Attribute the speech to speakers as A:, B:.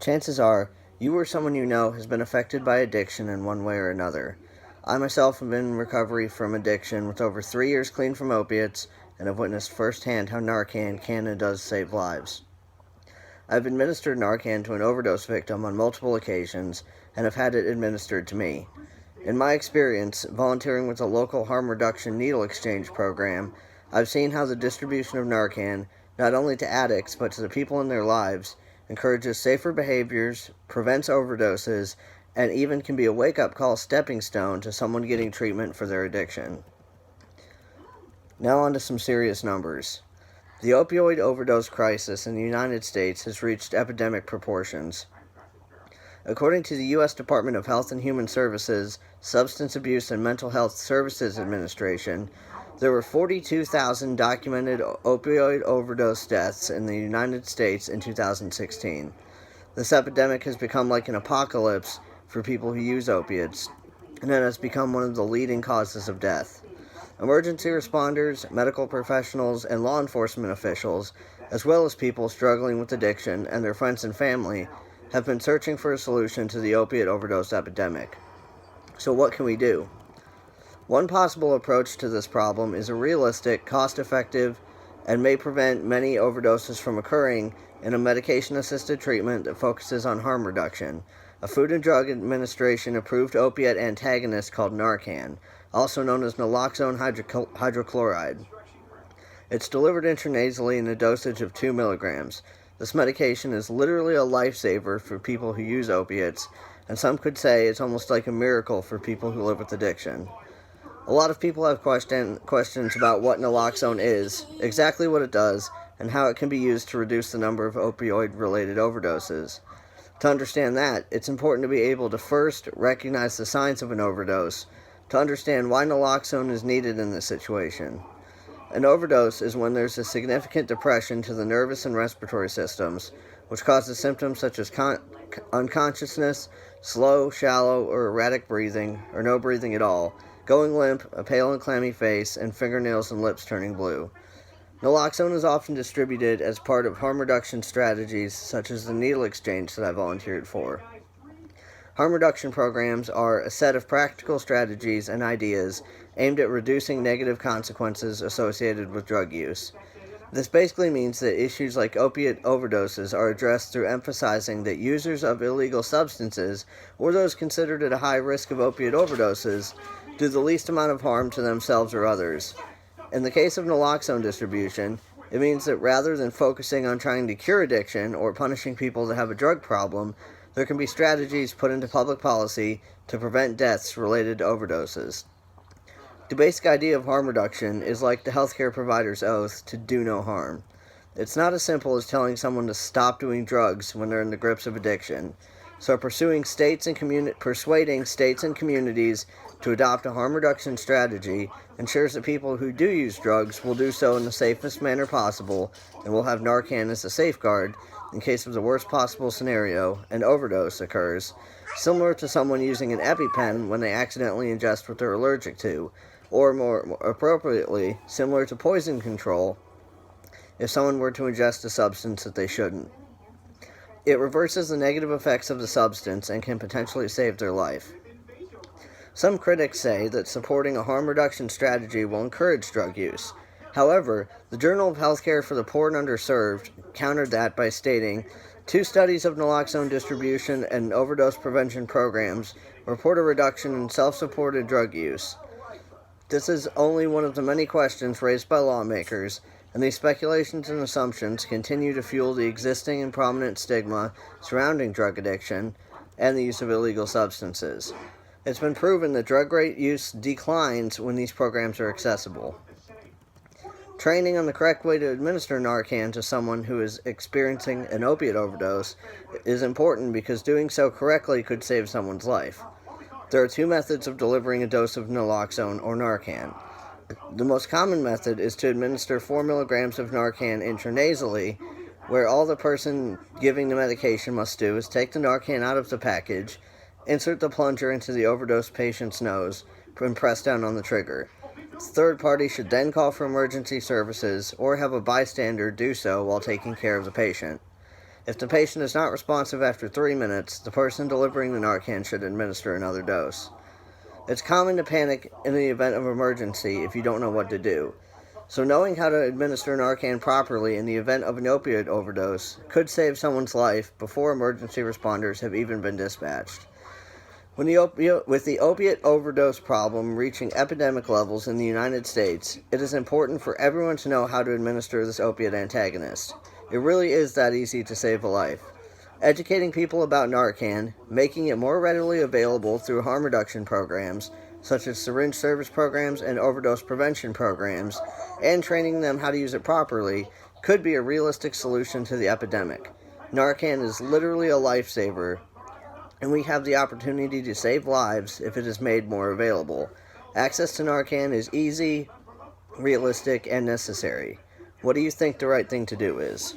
A: Chances are you or someone you know has been affected by addiction in one way or another. I myself have been in recovery from addiction with over 3 years clean from opiates and have witnessed firsthand how Narcan can and does save lives. I've administered Narcan to an overdose victim on multiple occasions and have had it administered to me. In my experience, volunteering with a local harm reduction needle exchange program, I've seen how the distribution of Narcan, not only to addicts but to the people in their lives, encourages safer behaviors, prevents overdoses, and even can be a wake-up call stepping stone to someone getting treatment for their addiction. Now on to some serious numbers. The opioid overdose crisis in the United States has reached epidemic proportions. According to the U.S. Department of Health and Human Services, Substance Abuse and Mental Health Services Administration, there were 42,000 documented opioid overdose deaths in the United States in 2016. This epidemic has become like an apocalypse for people who use opiates, and it has become one of the leading causes of death. Emergency responders, medical professionals, and law enforcement officials, as well as people struggling with addiction and their friends and family, have been searching for a solution to the opiate overdose epidemic. So what can we do? One possible approach to this problem is a realistic, cost-effective, and may prevent many overdoses from occurring in a medication-assisted treatment that focuses on harm reduction, a Food and Drug Administration approved opiate antagonist called Narcan, also known as naloxone hydrochloride. It's delivered intranasally in a dosage of 2 milligrams. This medication is literally a lifesaver for people who use opiates, and some could say it's almost like a miracle for people who live with addiction. A lot of people have questions about what naloxone is, exactly what it does, and how it can be used to reduce the number of opioid-related overdoses. To understand that, it's important to be able to first recognize the signs of an overdose, to understand why naloxone is needed in this situation. An overdose is when there's a significant depression to the nervous and respiratory systems, which causes symptoms such as unconsciousness, slow, shallow, or erratic breathing, or no breathing at all, going limp, a pale and clammy face, and fingernails and lips turning blue. Naloxone is often distributed as part of harm reduction strategies such as the needle exchange that I volunteered for. Harm reduction programs are a set of practical strategies and ideas aimed at reducing negative consequences associated with drug use. This basically means that issues like opiate overdoses are addressed through emphasizing that users of illegal substances, or those considered at a high risk of opiate overdoses, do the least amount of harm to themselves or others. In the case of naloxone distribution, it means that rather than focusing on trying to cure addiction or punishing people that have a drug problem, there can be strategies put into public policy to prevent deaths related to overdoses. The basic idea of harm reduction is like the healthcare provider's oath to do no harm. It's not as simple as telling someone to stop doing drugs when they're in the grips of addiction. So persuading states and communities to adopt a harm reduction strategy ensures that people who do use drugs will do so in the safest manner possible and will have Narcan as a safeguard in case of the worst possible scenario, an overdose occurs, similar to someone using an EpiPen when they accidentally ingest what they're allergic to, or more appropriately, similar to poison control if someone were to ingest a substance that they shouldn't. It reverses the negative effects of the substance and can potentially save their life. Some critics say that supporting a harm reduction strategy will encourage drug use. However, the Journal of Healthcare for the Poor and Underserved countered that by stating, 2 studies of naloxone distribution and overdose prevention programs report a reduction in self-supported drug use. This is only one of the many questions raised by lawmakers, and these speculations and assumptions continue to fuel the existing and prominent stigma surrounding drug addiction and the use of illegal substances. It's been proven that drug rate use declines when these programs are accessible. Training on the correct way to administer Narcan to someone who is experiencing an opiate overdose is important because doing so correctly could save someone's life. There are 2 methods of delivering a dose of naloxone or Narcan. The most common method is to administer 4 milligrams of Narcan intranasally, where all the person giving the medication must do is take the Narcan out of the package, insert the plunger into the overdose patient's nose, and press down on the trigger. The third party should then call for emergency services or have a bystander do so while taking care of the patient. If the patient is not responsive after 3 minutes, the person delivering the Narcan should administer another dose. It's common to panic in the event of emergency if you don't know what to do. So knowing how to administer Narcan properly in the event of an opioid overdose could save someone's life before emergency responders have even been dispatched. With the opiate overdose problem reaching epidemic levels in the United States, it is important for everyone to know how to administer this opiate antagonist. It really is that easy to save a life. Educating people about Narcan, making it more readily available through harm reduction programs, such as syringe service programs and overdose prevention programs, and training them how to use it properly, could be a realistic solution to the epidemic. Narcan is literally a lifesaver, and we have the opportunity to save lives if it is made more available. Access to Narcan is easy, realistic, and necessary. What do you think the right thing to do is?